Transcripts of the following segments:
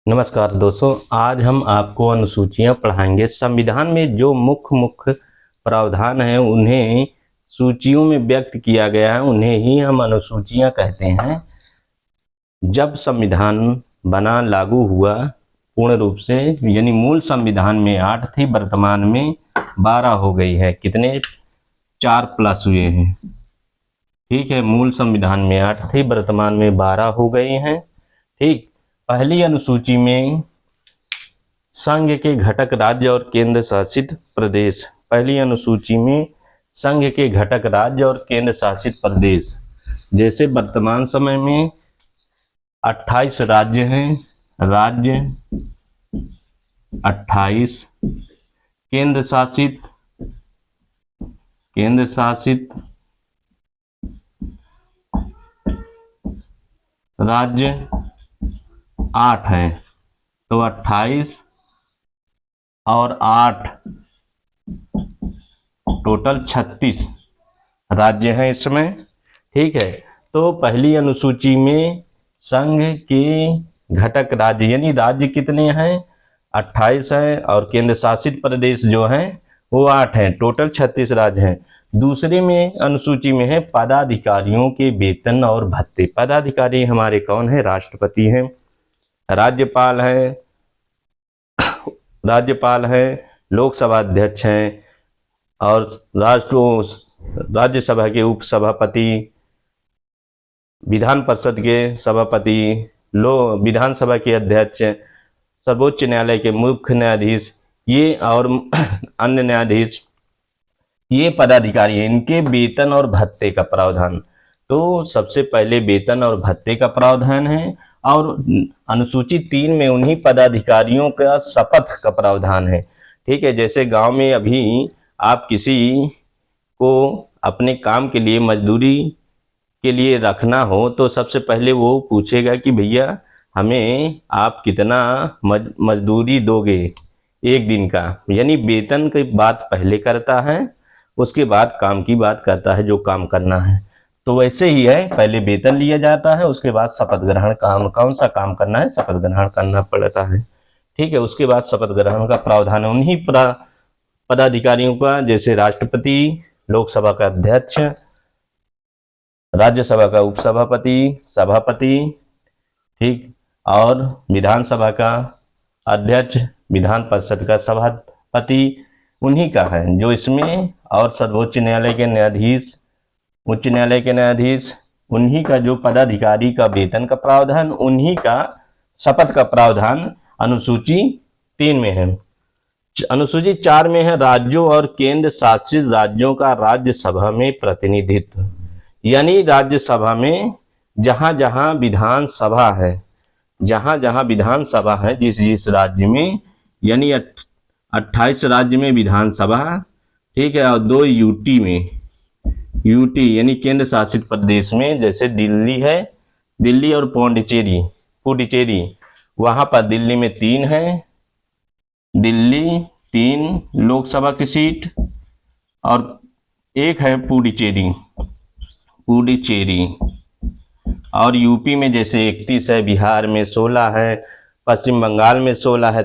नमस्कार दोस्तों, आज हम आपको अनुसूचियां पढ़ाएंगे। संविधान में जो मुख्य मुख्य प्रावधान हैं उन्हें सूचियों में व्यक्त किया गया है, उन्हें ही हम अनुसूचियां कहते हैं। जब संविधान बना लागू हुआ पूर्ण रूप से, यानी मूल संविधान में 8 थी, वर्तमान में 12 हो गई है। कितने? 4 प्लस हुए हैं। ठीक है, मूल संविधान में 8 थी, वर्तमान में 12 हो गई हैं। ठीक, पहली अनुसूची में संघ के घटक राज्य और केंद्र शासित प्रदेश। पहली अनुसूची में संघ के घटक राज्य और केंद्र शासित प्रदेश, जैसे वर्तमान समय में 28 राज्य हैं, राज्य 28, केंद्र शासित राज्य 8 है। तो 28 और 8 टोटल 36 राज्य हैं इसमें। ठीक है, तो पहली अनुसूची में संघ के घटक राज्य, यानी राज्य कितने हैं? 28 हैं, और केंद्र शासित प्रदेश जो हैं वो 8 हैं, टोटल 36 राज्य हैं। दूसरे में अनुसूची में है पदाधिकारियों के वेतन और भत्ते। पदाधिकारी हमारे कौन है? राष्ट्रपति हैं, राज्यपाल है, लोकसभा अध्यक्ष हैं, और राज्यसभा के उपसभापति, विधान परिषद के सभापति, विधानसभा के अध्यक्ष, सर्वोच्च न्यायालय के मुख्य न्यायाधीश, ये और अन्य न्यायाधीश, ये पदाधिकारी हैं। इनके वेतन और भत्ते का प्रावधान, तो सबसे पहले वेतन और भत्ते का प्रावधान है, और अनुसूची 3 में उन्हीं पदाधिकारियों का शपथ का प्रावधान है। ठीक है, जैसे गांव में अभी आप किसी को अपने काम के लिए, मजदूरी के लिए रखना हो, तो सबसे पहले वो पूछेगा कि भैया हमें आप कितना मजदूरी दोगे एक दिन का, यानी वेतन की बात पहले करता है, उसके बाद काम की बात करता है, जो काम करना है। तो वैसे ही है, पहले वेतन लिया जाता है, उसके बाद शपथ ग्रहण, कौन सा काम करना है, शपथ ग्रहण करना पड़ता है। ठीक है, उसके बाद शपथ ग्रहण का प्रावधान है उन्हीं पदाधिकारियों का, जैसे राष्ट्रपति, लोकसभा का अध्यक्ष, राज्यसभा का उपसभापति, सभापति, ठीक, और विधानसभा का अध्यक्ष, विधान परिषद का सभापति, उन्हीं का है जो इसमें, और सर्वोच्च न्यायालय के न्यायाधीश, उच्च न्यायालय के न्यायाधीश, उन्हीं का जो पदाधिकारी का वेतन का प्रावधान, उन्हीं का शपथ का प्रावधान अनुसूची 3 में है। अनुसूची 4 में है राज्यों और केंद्र शासित राज्यों का राज्यसभा में प्रतिनिधित्व, यानी राज्यसभा में जहां जहां विधानसभा है, जिस जिस राज्य में, यानी 28 राज्य में विधानसभा, ठीक है, और 2 यूटी यानी केंद्र शासित प्रदेश में, जैसे दिल्ली है, दिल्ली और पुडुचेरी, वहां पर दिल्ली में 3 है, दिल्ली 3 लोकसभा की सीट, और 1 है पुडुचेरी, और यूपी में जैसे 31 है, बिहार में 16 है, पश्चिम बंगाल में 16 है,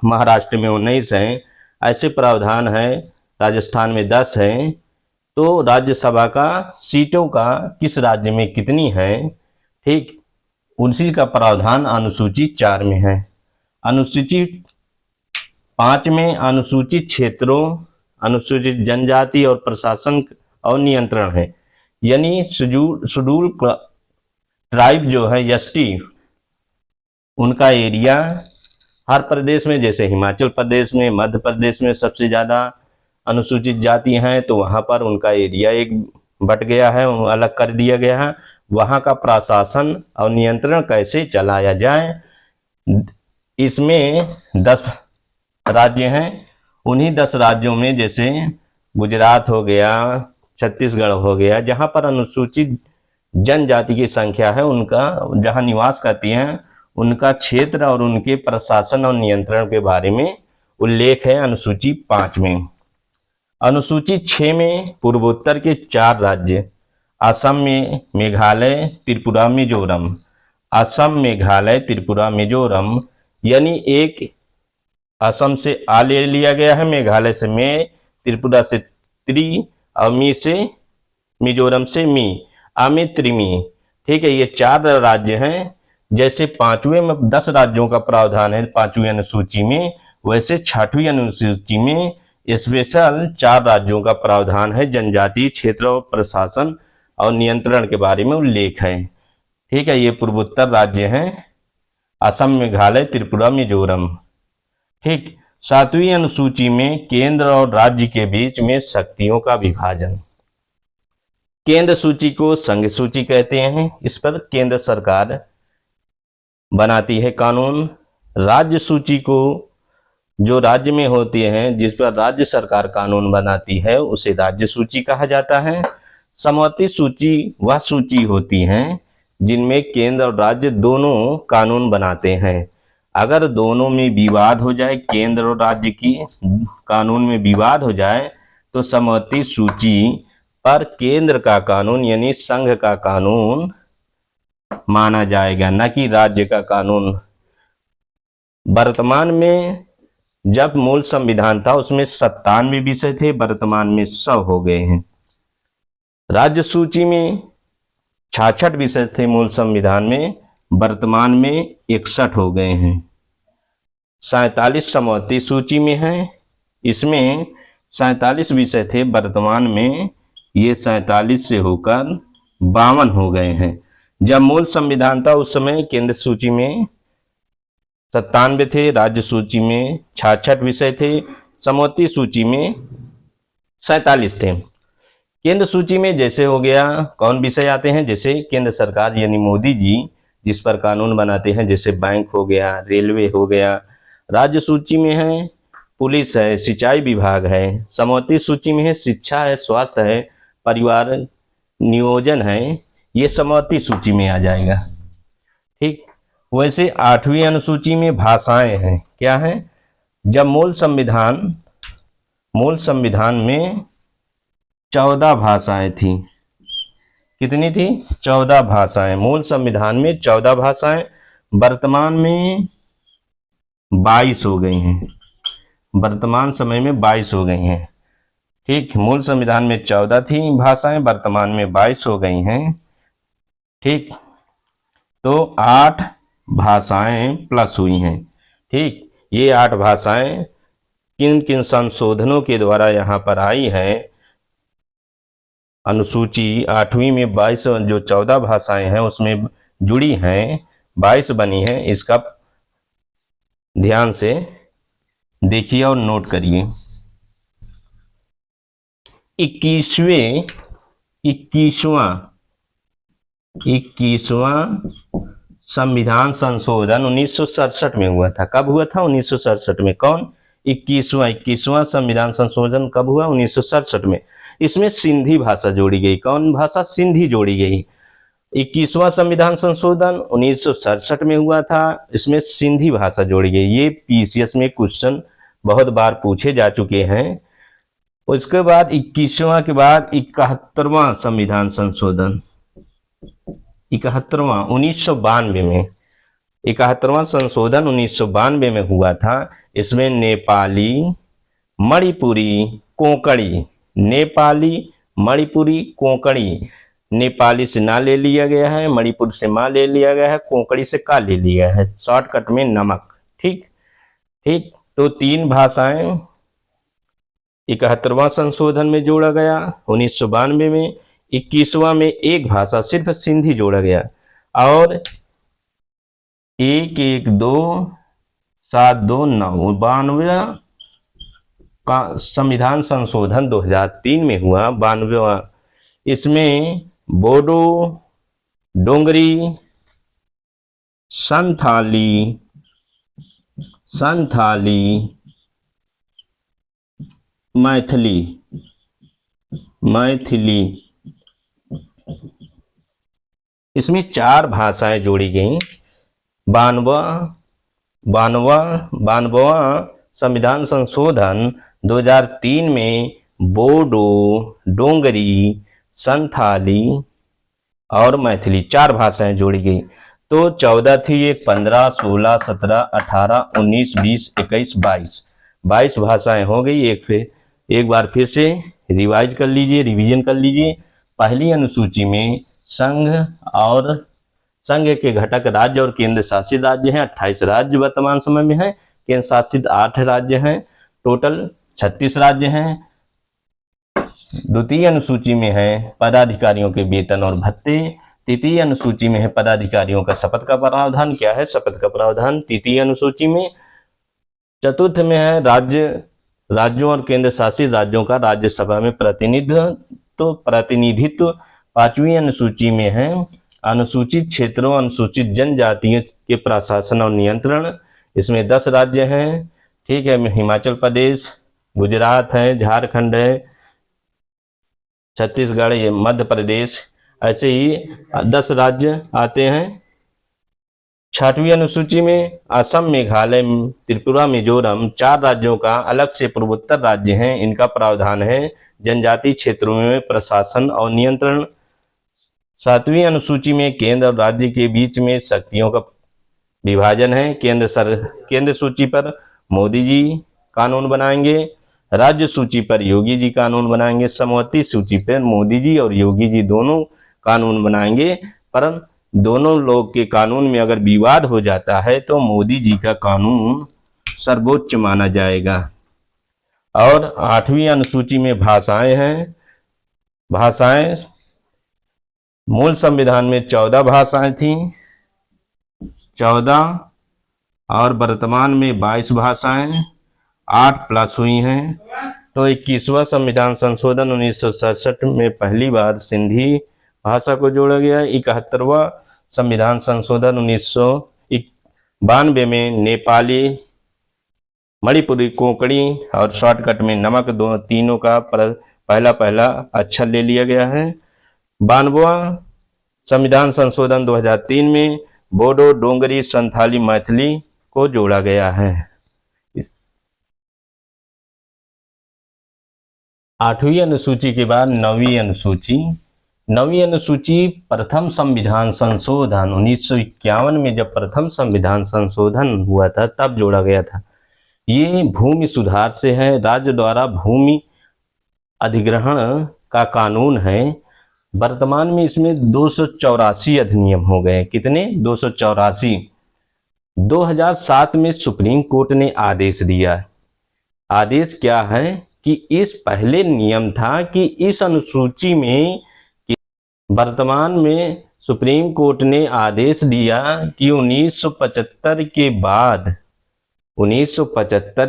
महाराष्ट्र में 19 है, ऐसे प्रावधान है, राजस्थान में 10 है। तो राज्यसभा का सीटों का किस राज्य में कितनी है, ठीक, उसी का प्रावधान अनुसूची 4 में है। अनुसूची 5 में अनुसूचित क्षेत्रों, अनुसूचित जनजाति और प्रशासन और नियंत्रण है, यानी शेड्यूल ट्राइब जो है, एसटी, उनका एरिया हर प्रदेश में, जैसे हिमाचल प्रदेश में, मध्य प्रदेश में सबसे ज़्यादा अनुसूचित जाति हैं, तो वहाँ पर उनका एरिया एक बट गया है, अलग कर दिया गया है। वहाँ का प्रशासन और नियंत्रण कैसे चलाया जाए, इसमें 10 राज्य हैं। उन्हीं 10 राज्यों में जैसे गुजरात हो गया, छत्तीसगढ़ हो गया, जहाँ पर अनुसूचित जनजाति की संख्या है, उनका जहाँ निवास करती हैं, उनका क्षेत्र और उनके प्रशासन और नियंत्रण के बारे में उल्लेख है अनुसूची 5 में। अनुसूची 6 में पूर्वोत्तर के 4 राज्य, असम में, मेघालय, त्रिपुरा, मिजोरम, असम, मेघालय, त्रिपुरा, मिजोरम, यानी एक असम से आ ले लिया गया है, मेघालय से में, त्रिपुरा से त्रि, और मी से मिजोरम से मी, आमे त्रिमी। ठीक है, ये 4 राज्य हैं। जैसे 5वें में 10 राज्यों का प्रावधान है 5वीं अनुसूची में, वैसे 6वीं अनुसूची में स्पेशल 4 राज्यों का प्रावधान है। जनजातीय क्षेत्र और प्रशासन और नियंत्रण के बारे में उल्लेख है। ठीक है, ये पूर्वोत्तर राज्य हैं, असम, मेघालय, त्रिपुरा, मिजोरम। ठीक, 7वीं अनुसूची में केंद्र और राज्य के बीच में शक्तियों का विभाजन। केंद्र सूची को संघ सूची कहते हैं, इस पर केंद्र सरकार बनाती है कानून। राज्य सूची को जो राज्य में होती हैं, जिस पर राज्य सरकार कानून बनाती है, उसे राज्य सूची कहा जाता है। समवर्ती सूची वह सूची होती हैं जिनमें केंद्र और राज्य दोनों कानून बनाते हैं। अगर दोनों में विवाद हो जाए, केंद्र और राज्य की कानून में विवाद हो जाए, तो समवर्ती सूची पर केंद्र का कानून यानी संघ का कानून माना जाएगा, न कि राज्य का कानून। वर्तमान में जब मूल संविधान था उसमें 97 विषय थे, वर्तमान में 100 हो गए हैं। राज्य सूची में 66 विषय थे मूल संविधान में, वर्तमान में 61 हो गए हैं। 47 समवर्ती सूची में है, इसमें 47 विषय थे, वर्तमान में ये 47 से होकर 52 हो गए हैं। जब मूल संविधान था उस समय केंद्र सूची में 97 थे, राज्य सूची में 66 विषय थे, समवर्ती सूची में 47 थे। केंद्र सूची में जैसे हो गया, कौन विषय आते हैं, जैसे केंद्र सरकार यानी मोदी जी जिस पर कानून बनाते हैं, जैसे बैंक हो गया, रेलवे हो गया। राज्य सूची में है पुलिस है, सिंचाई विभाग है। समवर्ती सूची में है शिक्षा है, स्वास्थ्य है, परिवार नियोजन है। ये समवर्ती सूची में आ जाएगा। ठीक, वैसे 8वीं अनुसूची में भाषाएं हैं। क्या है, जब मूल संविधान में 14 भाषाएं थी। कितनी थी? 14 भाषाएं। मूल संविधान में 14 भाषाएं, वर्तमान में 22 हो गई हैं। वर्तमान समय में 22 हो गई हैं। ठीक, मूल संविधान में 14 थी भाषाएं, वर्तमान में 22 हो गई हैं। ठीक, तो 8 भाषाएं प्लस हुई हैं। ठीक, ये 8 भाषाएं किन किन संशोधनों के द्वारा यहाँ पर आई है? अनुसूची 8वीं में 22 जो 14 भाषाएं हैं उसमें जुड़ी हैं, 22 बनी हैं। इसका ध्यान से देखिए और नोट करिए। 21वां संविधान संशोधन 1967 में हुआ था। कब हुआ था? 1967 में। कौन? 21वां संविधान संशोधन कब हुआ? 1967 में। इसमें सिंधी भाषा जोड़ी गई। कौन भाषा? सिंधी जोड़ी गई। 21वां संविधान संशोधन 1967 में हुआ था, इसमें सिंधी भाषा जोड़ी गई। ये पीसीएस में क्वेश्चन बहुत बार पूछे जा चुके हैं। उसके बाद 21वां के बाद 71वां संविधान संशोधन, 71वां 1992 में, 71वां संशोधन 1992 में हुआ था। इसमें नेपाली, मणिपुरी, कोंकणी, नेपाली, मणिपुरी, कोंकणी, नेपाली से ना ले लिया गया है, मणिपुर से मा ले लिया गया है, कोंकणी से का ले लिया है, शॉर्टकट में नमक। ठीक, तो 3 भाषाएं 71वां संशोधन में जोड़ा गया 1992 में। 21वां में एक भाषा सिर्फ सिंधी जोड़ा गया और 112/729 का संविधान संशोधन 2003 में हुआ, 92वां। इसमें बोडो, डोंगरी, संथाली, मैथिली, इसमें 4 भाषाएं जोड़ी गई। 92वां संविधान संशोधन 2003 में बोडो, डोंगरी, संथाली और मैथिली 4 भाषाएं जोड़ी गई। तो 14 थी, ये 15, 16, 17, 18, 19, 20, 21, 22 भाषाएं हो गई। एक बार फिर से रिवाइज कर लीजिए, रिवीजन कर लीजिए। पहली अनुसूची में संघ के घटक राज्य और केंद्र शासित राज्य हैं। 28 राज्य वर्तमान समय में हैं। केंद्र शासित 8 राज्य हैं। टोटल 36 राज्य हैं। द्वितीय अनुसूची में है पदाधिकारियों के वेतन और भत्ते। तृतीय अनुसूची में है पदाधिकारियों का शपथ का प्रावधान। क्या है शपथ का प्रावधान तृतीय अनुसूची में। चतुर्थ में है राज्यों और केंद्र शासित राज्यों का राज्यसभा में प्रतिनिधित्व। पांचवी अनुसूची में है अनुसूचित क्षेत्रों, अनुसूचित जनजातियों के प्रशासन और नियंत्रण। इसमें 10 राज्य हैं। ठीक है, हिमाचल प्रदेश, गुजरात है, झारखंड है, छत्तीसगढ़, ये मध्य प्रदेश, ऐसे ही 10 राज्य आते हैं। 6वीं अनुसूची में असम, मेघालय, त्रिपुरा, मिजोरम 4 राज्यों का अलग से पूर्वोत्तर राज्य हैं। इनका प्रावधान है जनजातीय क्षेत्रों में प्रशासन और नियंत्रण। 7वीं अनुसूची में केंद्र और राज्य के बीच में शक्तियों का विभाजन है। केंद्र सूची पर मोदी जी कानून बनाएंगे, राज्य सूची पर योगी जी कानून बनाएंगे, समवर्ती सूची पर मोदी जी और योगी जी दोनों कानून बनाएंगे। पर दोनों लोग के कानून में अगर विवाद हो जाता है तो मोदी जी का कानून सर्वोच्च माना जाएगा। और 8वीं अनुसूची में भाषाएं हैं। भाषाएं मूल संविधान में 14 भाषाएं थीं, 14, और वर्तमान में 22 भाषाएं 8 प्लस हुई हैं। तो 21वां संविधान संशोधन 1967 में पहली बार सिंधी भाषा को जोड़ा गया। 71वां संविधान संशोधन 1992 में नेपाली, मणिपुरी, कोंकणी और शॉर्टकट में नमक तीनों का पहला अक्षर ले लिया गया है। 92वां संविधान संशोधन 2003 में बोडो, डोंगरी, संथाली, मैथिली को जोड़ा गया है। 8वीं अनुसूची के बाद 9वीं अनुसूची। 9वीं अनुसूची प्रथम संविधान संशोधन 1951 में जब प्रथम संविधान संशोधन हुआ था तब जोड़ा गया था। ये भूमि सुधार से है। राज्य द्वारा भूमि अधिग्रहण का कानून है। वर्तमान में इसमें 284 अधिनियम हो गए। कितने? 284। 2007 में सुप्रीम कोर्ट ने आदेश दिया। आदेश क्या है कि इस पहले नियम था कि इस अनुसूची में, वर्तमान में सुप्रीम कोर्ट ने आदेश दिया कि 1975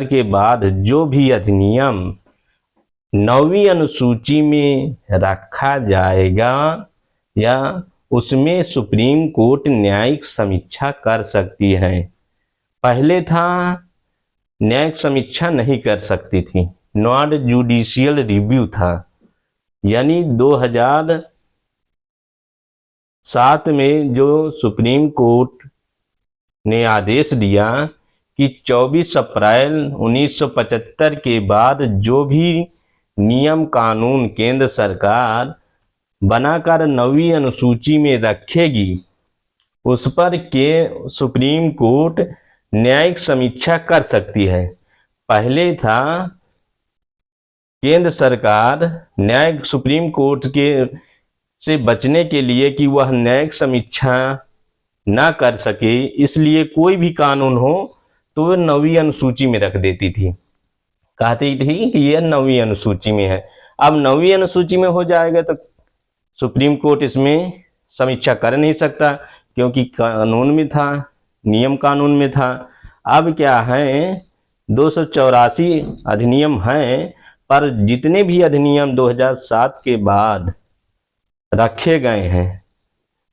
के बाद जो भी अधिनियम 9वीं अनुसूची में रखा जाएगा या उसमें सुप्रीम कोर्ट न्यायिक समीक्षा कर सकती है। पहले था न्यायिक समीक्षा नहीं कर सकती थी, नॉन जुडिशियल रिव्यू था। यानी 2007 में जो सुप्रीम कोर्ट ने आदेश दिया कि 24 अप्रैल 1975 के बाद जो भी नियम कानून केंद्र सरकार बनाकर 9वीं अनुसूची में रखेगी उस पर के सुप्रीम कोर्ट न्यायिक समीक्षा कर सकती है। पहले था केंद्र सरकार न्यायिक सुप्रीम कोर्ट के से बचने के लिए कि वह न्यायिक समीक्षा ना कर सके, इसलिए कोई भी कानून हो तो वह 9वीं अनुसूची में रख देती थी। कहती थी कि यह 9वीं अनुसूची में है। अब 9वीं अनुसूची में हो जाएगा तो सुप्रीम कोर्ट इसमें समीक्षा कर नहीं सकता क्योंकि कानून में था, नियम कानून में था। अब क्या है, 284 अधिनियम हैं, पर जितने भी अधिनियम 2007 के बाद रखे गए हैं,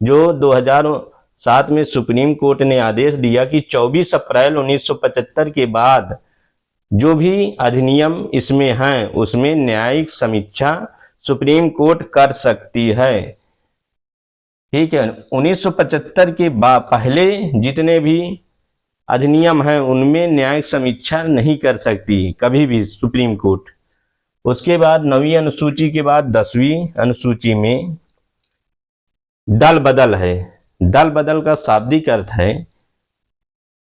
जो 2007 में सुप्रीम कोर्ट ने आदेश दिया कि 24 अप्रैल 1975 के बाद जो भी अधिनियम इसमें हैं उसमें न्यायिक समीक्षा सुप्रीम कोर्ट कर सकती है। ठीक है, 1975 के बाद पहले जितने भी अधिनियम हैं उनमें न्यायिक समीक्षा नहीं कर सकती कभी भी सुप्रीम कोर्ट। उसके बाद 9वीं अनुसूची के बाद 10वीं अनुसूची में दल बदल है। दल बदल का शाब्दिक अर्थ है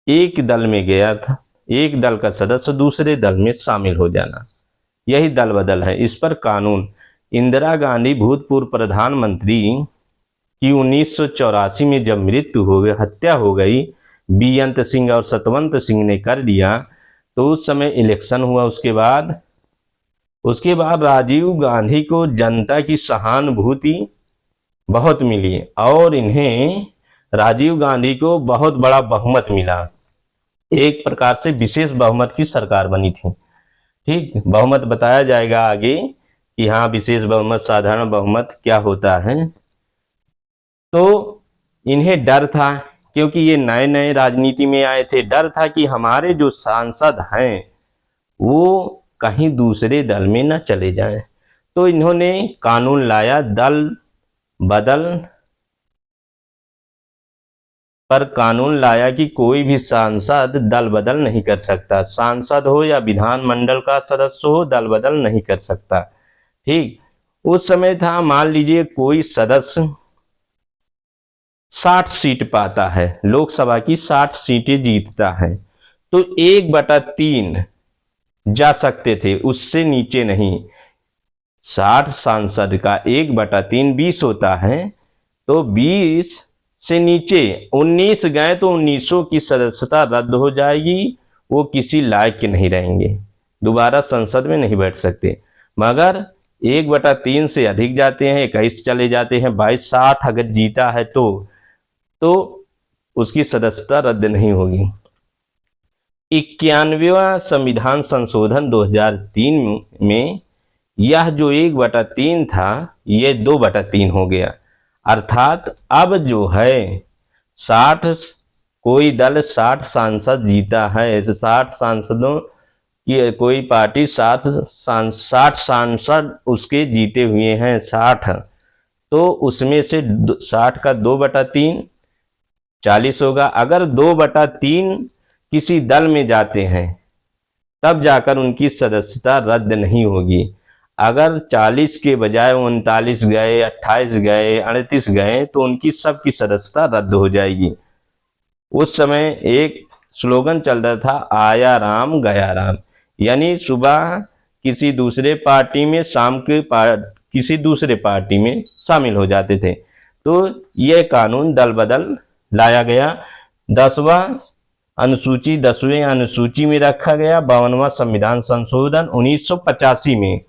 एक दल में गया था, एक दल का सदस्य दूसरे दल में शामिल हो जाना, यही दल बदल है। इस पर कानून। इंदिरा गांधी भूतपूर्व प्रधानमंत्री की 1984 में जब मृत्यु हो गई, हत्या हो गई, बेअंत सिंह और सतवंत सिंह ने कर दिया, तो उस समय इलेक्शन हुआ। उसके बाद राजीव गांधी को जनता की सहानुभूति बहुत मिली और इन्हें राजीव गांधी को बहुत बड़ा बहुमत मिला। एक प्रकार से विशेष बहुमत की सरकार बनी थी। ठीक, बहुमत बताया जाएगा आगे कि हाँ विशेष बहुमत, साधारण बहुमत क्या होता है। तो इन्हें डर था, क्योंकि ये नए नए राजनीति में आए थे, डर था कि हमारे जो सांसद हैं वो कहीं दूसरे दल में न चले जाएं। तो इन्होंने कानून लाया दल बदल पर, कानून लाया कि कोई भी सांसद दल बदल नहीं कर सकता, सांसद हो या विधानमंडल का सदस्य हो, दल बदल नहीं कर सकता। ठीक, उस समय था, मान लीजिए कोई सदस्य 60 सीट पाता है, लोकसभा की 60 सीटें जीतता है, तो 1/3 जा सकते थे, उससे नीचे नहीं। 60 सांसद का 1/3 20 होता है, तो 20 से नीचे 19 गए तो 19 की सदस्यता रद्द हो जाएगी, वो किसी लायक के नहीं रहेंगे, दोबारा संसद में नहीं बैठ सकते। मगर 1/3 से अधिक जाते हैं, 21 चले जाते हैं, 22, 60 अगर जीता है तो उसकी सदस्यता रद्द नहीं होगी। 91वां संविधान संशोधन 2003 में यह जो 1/3 था ये 2/3 हो गया। अर्थात अब जो है 60, कोई दल 60 सांसद जीता है, 60 सांसदों की कोई पार्टी 60 सांसद उसके जीते हुए हैं 60, तो उसमें से 60 का 2/3 40 होगा। अगर 2/3 किसी दल में जाते हैं तब जाकर उनकी सदस्यता रद्द नहीं होगी। अगर 40 के बजाय 39 गए, 28 गए, 38 गए तो उनकी सबकी सदस्यता रद्द हो जाएगी। उस समय एक स्लोगन चल रहा था, आया राम गया राम, यानी सुबह किसी दूसरे पार्टी में, शाम के किसी दूसरे पार्टी में शामिल हो जाते थे। तो यह कानून दल बदल लाया गया। 10वें अनुसूची में रखा गया। 52वां संविधान संशोधन 1985 में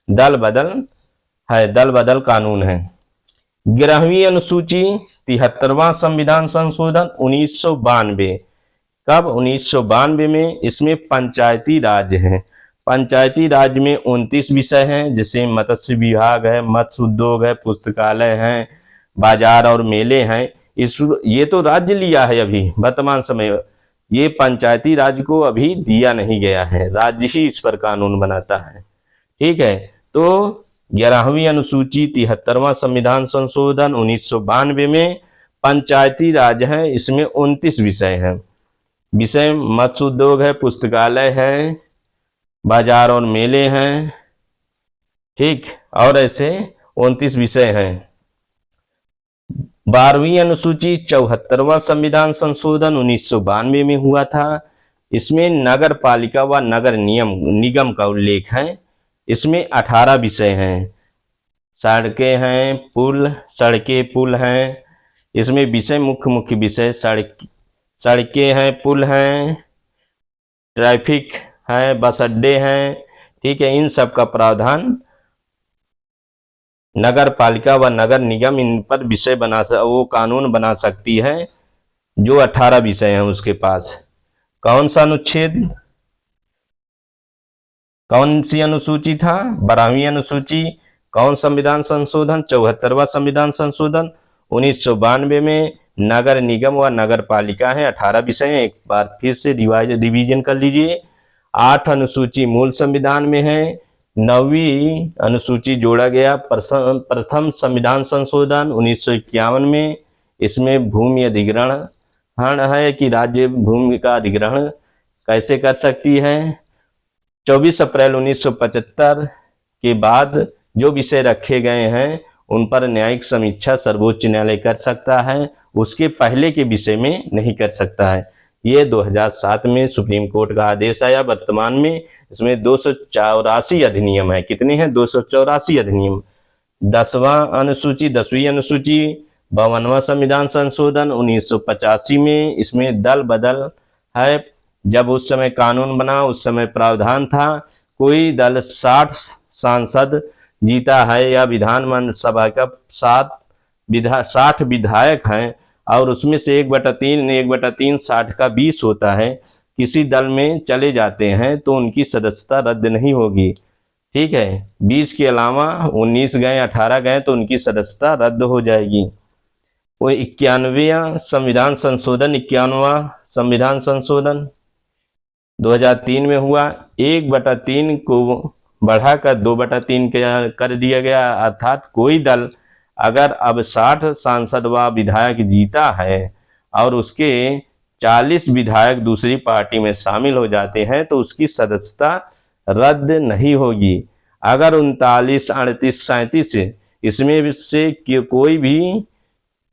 दल बदल कानून है। 11वीं अनुसूची 73वां संविधान संशोधन 1992। कब? 1992 में। इसमें पंचायती राज है। पंचायती राज में 29 विषय हैं, जैसे मत्स्य विभाग है, मत्स्य उद्योग है, पुस्तकालय है, बाजार और मेले हैं। ये तो राज्य लिया है अभी वर्तमान समय, ये पंचायती राज को अभी दिया नहीं गया है, राज्य ही इस पर कानून बनाता है। ठीक है, तो 11वीं अनुसूची 73वां संविधान संशोधन 1992 में पंचायती राज है। इसमें 29 विषय हैं। विषय मत्स्य उद्योग है, पुस्तकालय है, बाजार और मेले हैं। ठीक, और ऐसे 29 विषय हैं। 12वीं अनुसूची 74वां संविधान संशोधन 1992 में हुआ था। इसमें नगर पालिका व नगर निगम का उल्लेख है। इसमें 18 विषय हैं। सड़कें हैं, पुल हैं। इसमें विषय मुख्य विषय सड़कें हैं, पुल हैं, ट्रैफिक है, बस अड्डे हैं। ठीक है, इन सब का प्रावधान नगर पालिका व नगर निगम इन पर विषय वो कानून बना सकती है। जो 18 विषय हैं उसके पास। कौन सा अनुच्छेद, कौन सी अनुसूची था? 12वीं अनुसूची। कौन संविधान संशोधन? 74वां संविधान संशोधन 1992 में। नगर निगम व नगर पालिका है, 18 विषय हैं। एक बार फिर से रिवीजन कर लीजिए। 8 अनुसूची मूल संविधान में है। 9वीं अनुसूची जोड़ा गया प्रथम संविधान संशोधन 1951 में। इसमें भूमि अधिग्रहण है कि राज्य भूमि का अधिग्रहण कैसे कर सकती है। 24 अप्रैल 1975 के बाद जो विषय रखे गए हैं उन पर न्यायिक समीक्षा सर्वोच्च न्यायालय कर सकता है, उसके पहले के विषय में नहीं कर सकता है। ये 2007 में सुप्रीम कोर्ट का आदेश आया। वर्तमान में इसमें 284 अधिनियम है। कितने हैं? 284 अधिनियम। 10वीं अनुसूची 52वां संविधान संशोधन 1985 में इसमें दल बदल है। जब उस समय कानून बना उस समय प्रावधान था, कोई दल 60 सांसद जीता है या विधान सभा का 60 विधायक हैं और उसमें से 1/3 60 का 20 होता है, किसी दल में चले जाते हैं तो उनकी सदस्यता रद्द नहीं होगी। ठीक है, 20 के अलावा 19 गए 18 गए तो उनकी सदस्यता रद्द हो जाएगी। वो 91वां संविधान संशोधन 2003 में हुआ। 1/3 को बढ़ाकर 2/3 कर दिया गया, अर्थात कोई दल अगर अब 60 सांसद व विधायक जीता है और उसके 40 विधायक दूसरी पार्टी में शामिल हो जाते हैं तो उसकी सदस्यता रद्द नहीं होगी। अगर 39, 38, 37 इसमें से कोई भी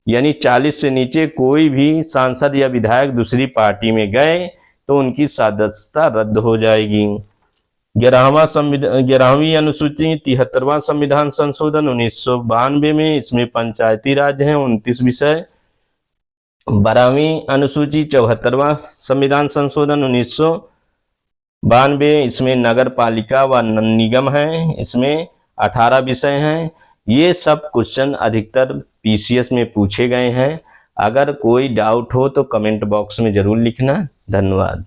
यानी 40 से नीचे कोई भी सांसद या विधायक दूसरी पार्टी में गए तो उनकी सदस्यता रद्द हो जाएगी। 11वीं अनुसूची 73वां संविधान संशोधन 1992 में इसमें पंचायती राज है 29 विषय। 12वीं अनुसूची 74वां संविधान संशोधन 1992 इसमें नगर पालिका व निगम है, इसमें 18 विषय हैं। ये सब क्वेश्चन अधिकतर पीसीएस में पूछे गए हैं। अगर कोई डाउट हो तो कमेंट बॉक्स में जरूर लिखना। धन्यवाद।